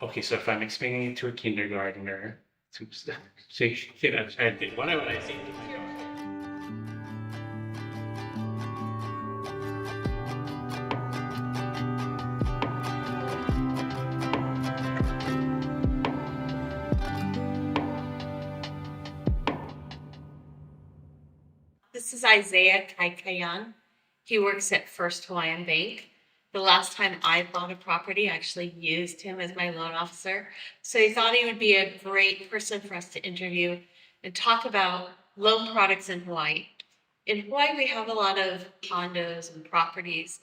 Okay, so if I'm explaining it to a kindergartner, so I'm trying to think, what would I say? This is Isaiah Caycayon. He works at First Hawaiian Bank. The last time I bought a property, I actually used him as my loan officer. So he thought he would be a great person for us to interview and talk about loan products in Hawaii. In Hawaii, we have a lot of condos and properties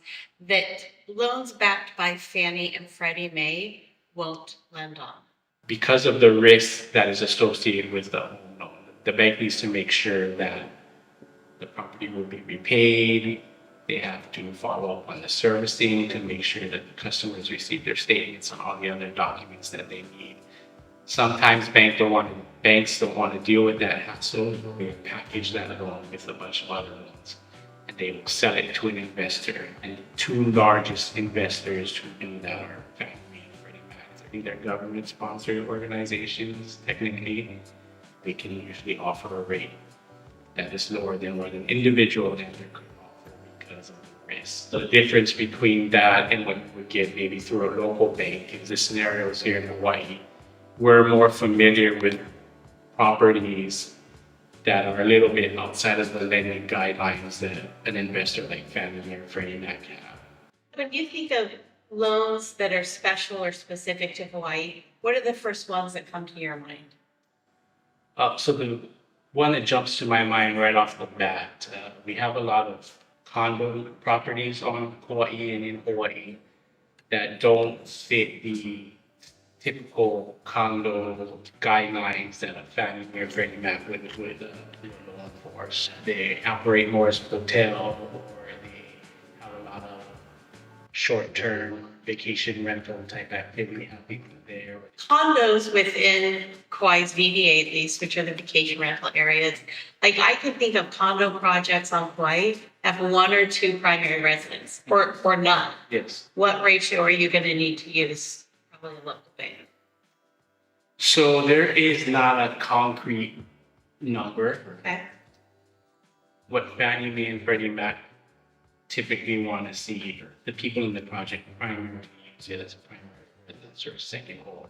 that loans backed by Fannie and Freddie Mae won't lend on. Because of the risk that is associated with the home loan, the bank needs to make sure that the property will be repaid. They have to follow up on the servicing to make sure that the customers receive their statements and all the other documents that they need. Sometimes banks don't want to deal with that hassle. They package that along with a bunch of other loans, and they will sell it to an investor. And the two largest investors who do that are Fannie and Freddie Mac. I think they're government-sponsored organizations. Technically, they can usually offer a rate that is lower than what an individual lender could offer because of the risk. The difference between that and what you would get maybe through a local bank is the scenarios here in Hawaii. We're more familiar with properties that are a little bit outside of the lending guidelines that an investor like Fannie or Freddie Mac have. When you think of loans that are special or specific to Hawaii, what are the first ones that come to your mind? So the one that jumps to my mind right off the bat, we have a lot of condo properties on Kauai and in Hawaii that don't fit the typical condo guidelines that a Fannie or Freddie Mac would enforce. They operate more as a hotel, or they have a lot of short-term vacation rental type activity happening there. Condos within Kauai's VDA at least, which are the vacation rental areas. Like I can think of condo projects on Kauai have one or two primary residents or none. Yes. What ratio are you going to need to use? Probably a local bank. So there is not a concrete number. Okay. What Fannie Mae and Freddie Mac typically want to see the people in the project primarily use it as a primary residence or second home.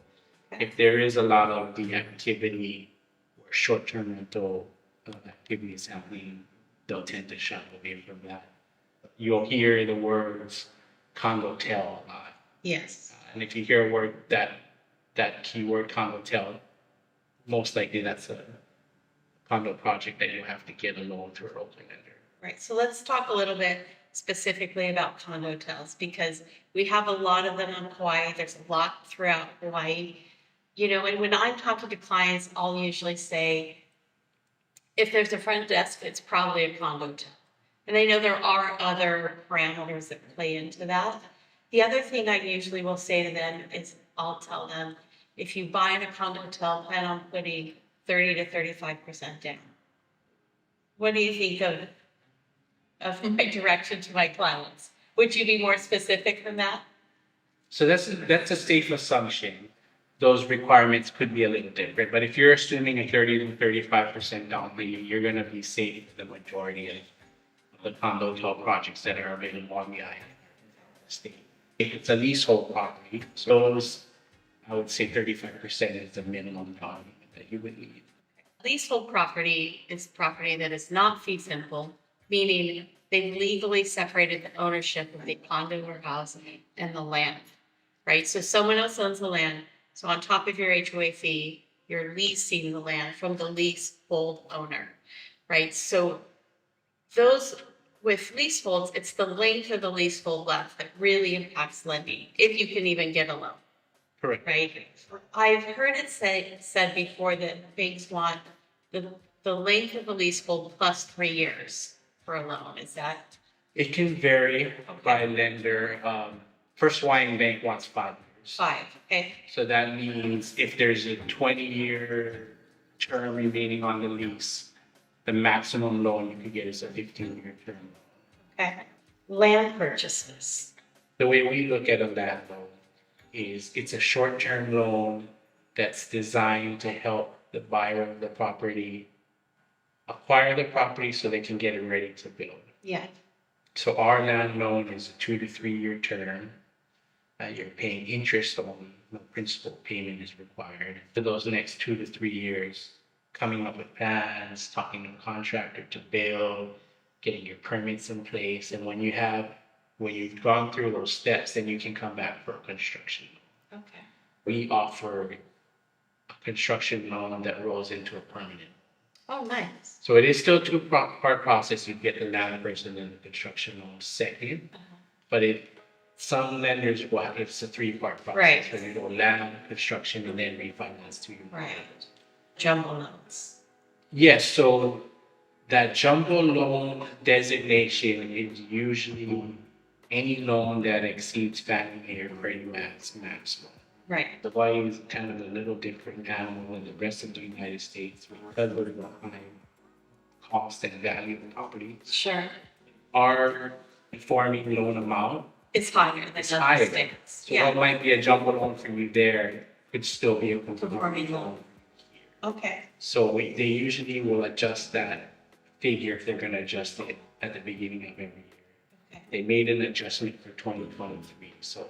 If there is a lot of the activity or short-term rental activity is happening, they'll tend to shy away from that. You'll hear the words Condotel a lot. Yes. And if you hear a word that keyword Condotel, most likely that's a condo project that you have to get a loan through a local lender. Right. So let's talk a little bit specifically about condotels because we have a lot of them on Hawaii. There's a lot throughout Hawaii. You know, and when I'm talking to clients, I'll usually say, if there's a front desk, it's probably a condotel. And I know there are other parameters that play into that. The other thing I usually will say to them is I'll tell them, if you buy in a condotel, plan on putting 30 to 35% down. What do you think of my direction to my clients? Would you be more specific than that? So that's a safe assumption. Those requirements could be a little different, but if you're assuming a 30 to 35% down payment, you're going to be safe for the majority of the condotel projects that are available on the island. If it's a leasehold property, so those, I would say 35% is the minimum down payment that you would need. Leasehold property is property that is not fee simple, meaning they've legally separated the ownership of the condo or house and the land, right? So someone else owns the land. So on top of your HOA fee, you're leasing the land from the leasehold owner, right? So those with leaseholds, it's the length of the leasehold left that really impacts lending, if you can even get a loan. Correct. Right. I've heard it said before that banks want the length of the leasehold plus 3 years for a loan. Is that? It can vary by lender. First Hawaiian Bank wants 5 years. 5. Okay. So that means if there's a 20-year term remaining on the lease, the maximum loan you could get is a 15-year term. Okay. Land purchases. The way we look at a land loan, is it's a short-term loan that's designed to help the buyer of the property acquire the property so they can get it ready to build. Yeah. So our land loan is a 2 to 3 year term. You're paying interest only, no principal payment is required for those next 2 to 3 years. Coming up with plans, talking to a contractor to build, getting your permits in place, and when you've gone through those steps, then you can come back for a construction loan. Okay. We offer a construction loan that rolls into a permanent. Oh, nice. So it is still a two-part process. You get the land first and then the construction loan second. But some lenders will have, it's a 3-part process. Right. So you go land, construction, and then refinance to your Right. Jumbo loans. Yes, so that jumbo loan designation is usually any loan that exceeds Fannie or Freddie Mac's maximum. Right. Hawaii is kind of a little different animal than the rest of the United States because of the high cost and value of property. Sure. Our conforming loan amount It's higher than is other higher. states. So Yeah. what might be a jumbo loan for you there could still be a Conforming loan. Okay. So they usually will adjust that figure if they're going to adjust it at the beginning of every year. Okay. They made an adjustment for 2023, so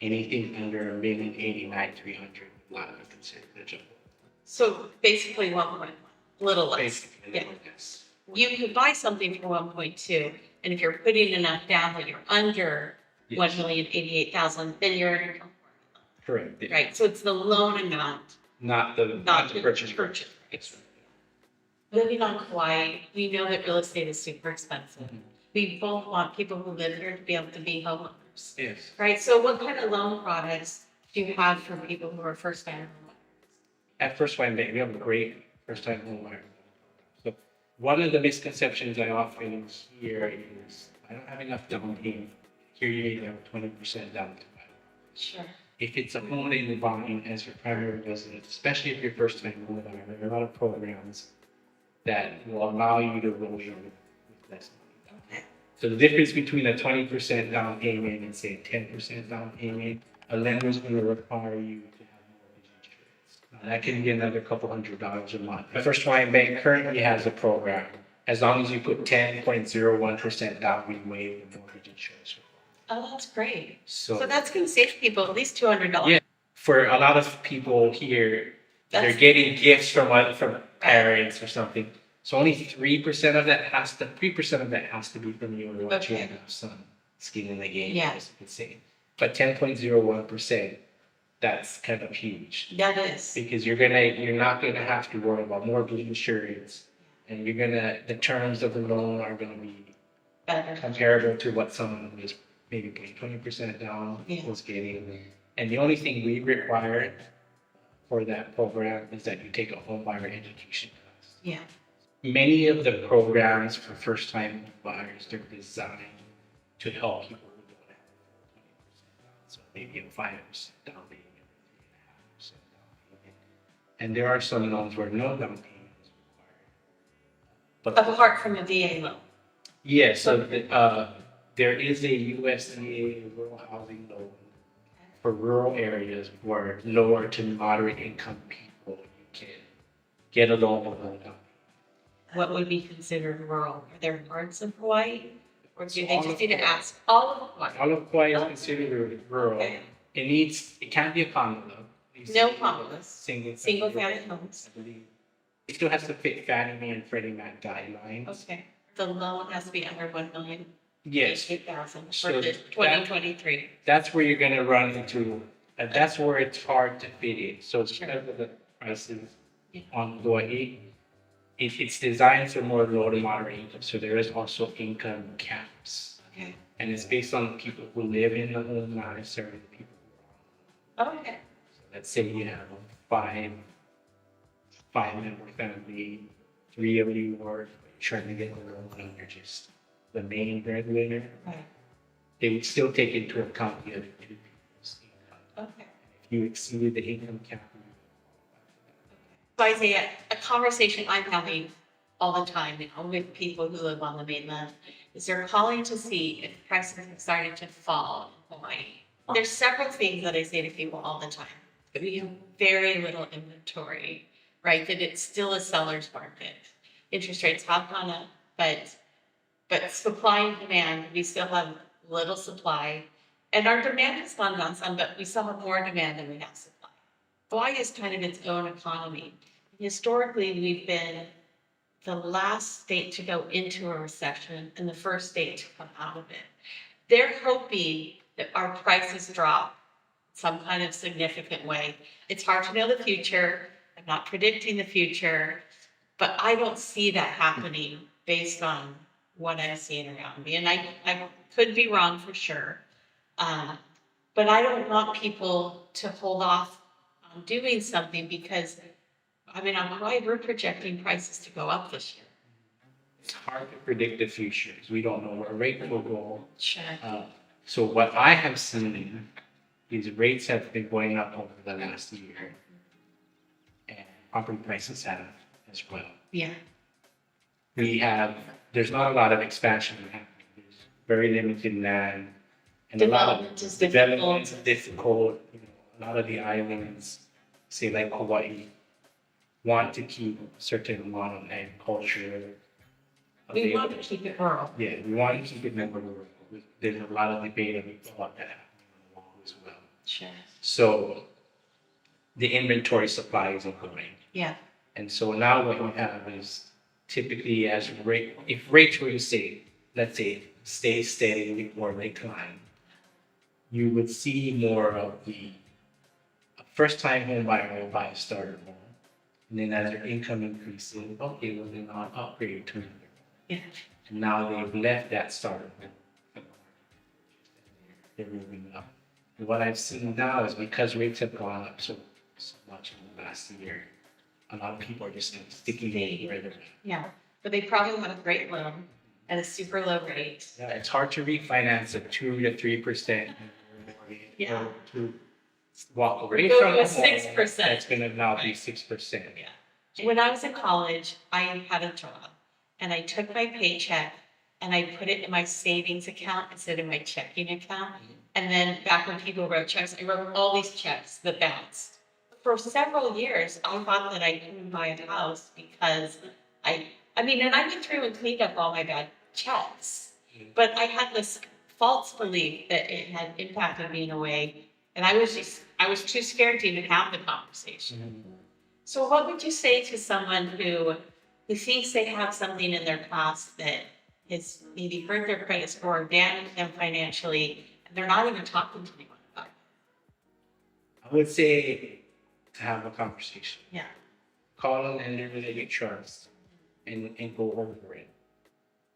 anything under $1,089,300 would not be considered a jumbo. So basically 1.1, a little less. Basically, Yeah. yes. You could buy something for 1.2, and if you're putting enough down that you're under Yes. 1,088,000, then you're Correct. Yeah. right. So it's the loan amount, Not the purchase price. purchase. Yes. Living on Kauai, we know that real estate is super expensive. Mhm. We both want people who live here to be able to be homeowners, Yes. right? So what kind of loan products do you have for people who are first-time homeowners? At First Hawaiian Bank, we have a great first-time home buyer. So one of the misconceptions I often hear is, I don't have enough down payment. Here you need to have 20% down to buy. Sure. If it's a home that you're buying as your primary residence, especially if you're first-time home buyer, there are a lot of programs that will allow you to roll in with less money. Okay. So the difference between a 20% down payment and say 10% down payment, a lender is going to require you to have mortgage insurance. Now, that can be another couple $100 a month. The First Hawaiian Bank currently has a program. As long as you put 10.01% down, we waive the mortgage insurance. Oh, that's great. So So that's going to save people at least $200. yeah, for a lot of people here, they're That's- getting gifts from parents or something. So only 3% of that has to be from you or what you Okay. have some skin in the game, Yeah. as you could say. But 10.01%, that's kind of huge That is. because you're not gonna have to worry about mortgage insurance, and the terms of the loan are gonna be Better. comparable to what someone who is maybe paying 20% down Yeah. was getting. And the only thing we require for that program is that you take a home buyer education class. Yeah. Many of the programs for first-time buyers, they're designed to help people who don't have 20% down. So maybe a 5% down payment, 3.5% down payment. And there are some loans where no down payment is required. But Apart from a VA loan. yeah, so there is a USDA rural housing loan for rural areas where lower to moderate income people, you can get a loan with no down payment. What would be considered rural? Are there parts of Hawaii? Or do they All just of need to Hawaii. ask all of Hawaii? All of Kauai is considered rural. Okay. It can't be a condo though. No condos. Single Single-family homes. I believe. It still has to fit Fannie and Freddie Mac guidelines. Okay. The loan has to be under 1,000,000. Yes, 8,000 So for the that- 2023. that's where you're gonna run into, that's where it's hard to fit in. So Sure. because of the prices Yeah. on Hawaii, it's designed for more low to moderate income. So there is also income caps. Okay. And it's based on people who live in the home, not necessarily the people who are on the home. Okay. Let's say you have a five-member family, 3 of you are trying to get the loan and you're just the main breadwinner. Right. They would still take into account the other two people's income. Okay. If you exceed the income cap, So Isaiah, a conversation I'm having all the time now with people who live on the mainland is they're calling to see if prices have started to fall in Hawaii. There's several things that I say to people all the time. We have very little inventory, right? That it's still a seller's market. Interest rates have gone up, but supply and demand, we still have little supply. And our demand has gone down some, but we still have more demand than we have supply. Hawaii is kind of its own economy. Historically, we've been the last state to go into a recession and the first state to come out of it. They're hoping that our prices drop some kind of significant way. It's hard to know the future. I'm not predicting the future, but I don't see that happening based on what I'm seeing around me. And I could be wrong for sure. But I don't want people to hold off on doing something because, I mean, on Hawaii, we're projecting prices to go up this year. It's hard to predict the future because we don't know where rates will go. Sure. So what I have seen is rates have been going up over the last year, and property prices have as well. Yeah. There's not a lot of expansion happening. There's very limited land, and a lot of development is difficult. You know, a lot of the islands, say like Hawaii, want to keep a certain amount of agriculture. We want to keep it rural. Yeah, we want to keep it rural. There's a lot of debate about that happening as well. Sure. So the inventory supply is growing. Yeah. And so now what we have is typically if rates were to say, let's say, stay steady or decline, you would see more of the first-time home buyer will buy a starter home. And then as their income increases, okay, well, then I'll upgrade to another. Yeah. And now they've left that starter home. They're moving up. And what I've seen now is because rates have gone up so much in the last year, a lot of people are just sticking where they're at. Yeah, but they probably want a great loan at a super low rate. Yeah, it's hard to refinance a 2 to 3% mortgage. Yeah. Or to walk away Go from to a a home 6%. that's going to now be 6%. Yeah. When I was in college, I had a job and I took my paycheck and I put it in my savings account instead of my checking account. And then back when people wrote checks, I wrote all these checks that bounced. For several years, I thought that I couldn't buy a house because and I went through and cleaned up all my bad checks. But I had this false belief that it had impacted me in a way. And I was too scared to even have the conversation. So what would you say to someone who thinks they have something in their past that has maybe hurt their credit score or damaged them financially, and they're not even talking to anyone about it? I would say to have a conversation. Yeah. Call a lender that you trust and go over it.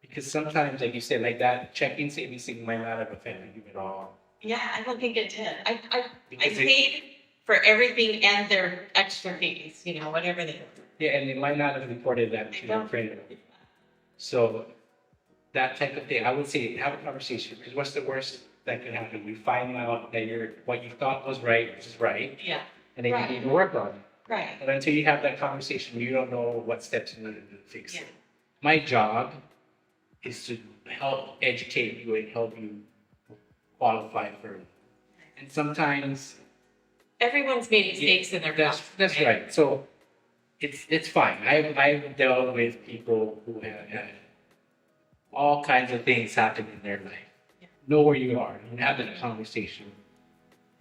Because sometimes, like you said, like that checking savings thing might not have affected you at all. Yeah, I don't think it did. I Because paid for everything and their extra fees, whatever they were. Yeah, and they might not have reported that to your credit. So that type of thing, I would say have a conversation, because what's the worst that could happen? You find out that what you thought was right is right, Yeah. and then Right. you need to work on it. Right. But until you have that conversation, you don't know what steps you need to do to fix Yeah. it. My job is to help educate you and help you qualify for it. And sometimes Everyone's made mistakes in their past. that's right. So it's fine. I've dealt with people who have had all kinds of things happen in their life. Yeah. Know where you are and have that conversation.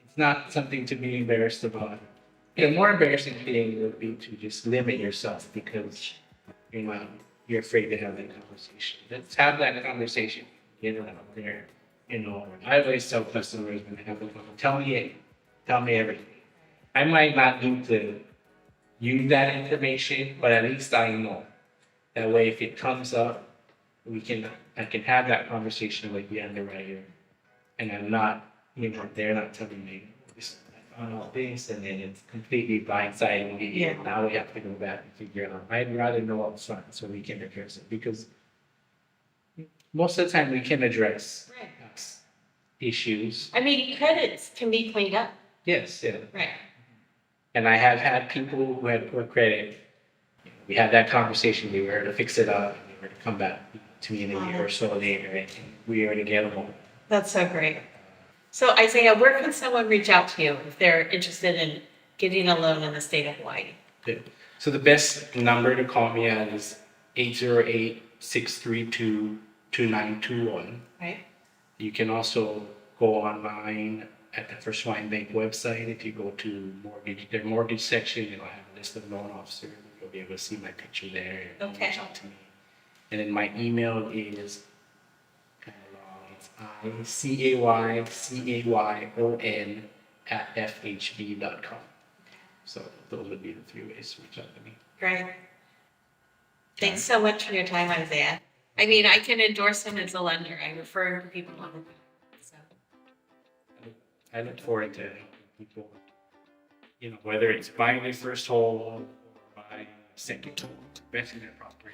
It's not something to be embarrassed about. The more embarrassing thing would be to just limit yourself because you're afraid to have that conversation. Let's have that conversation. Get it out there. I always tell customers when they have a conversation, tell me everything. I might not need to use that information, but at least I know. That way, if it comes up, I can have that conversation with the underwriter, and I'm not, they're not telling me this, I found out this, and then it's completely blindsiding me. Yeah. And now we have to go back and figure it out. I'd rather know up front so we can address it, because most of the time we can address Right. issues. Credits can be cleaned up. Yes, yeah. Right. And I have had people who had poor credit. We had that conversation. We were to fix it up. And they were to come back to me in a year or so later, and we were to get them home. That's so great. So Isaiah, where can someone reach out to you if they're interested in getting a loan in the state of Hawaii? Yeah. So the best number to call me at is 808-632-2921. Right? You can also go online at the First Hawaiian Bank website. If you go to their mortgage section, it'll have a list of loan officers. You'll be able to see my picture there. And Okay. reach out to me. And then my email is kind of long. It's ICAYCAYON@FHB.com. So those would be the three ways to reach out to me. Great. Thanks so much for your time, Isaiah. I mean, I can endorse him as a lender. I refer people on the so. I look forward to people, whether it's buying their first home or buying a second home, investing in their property.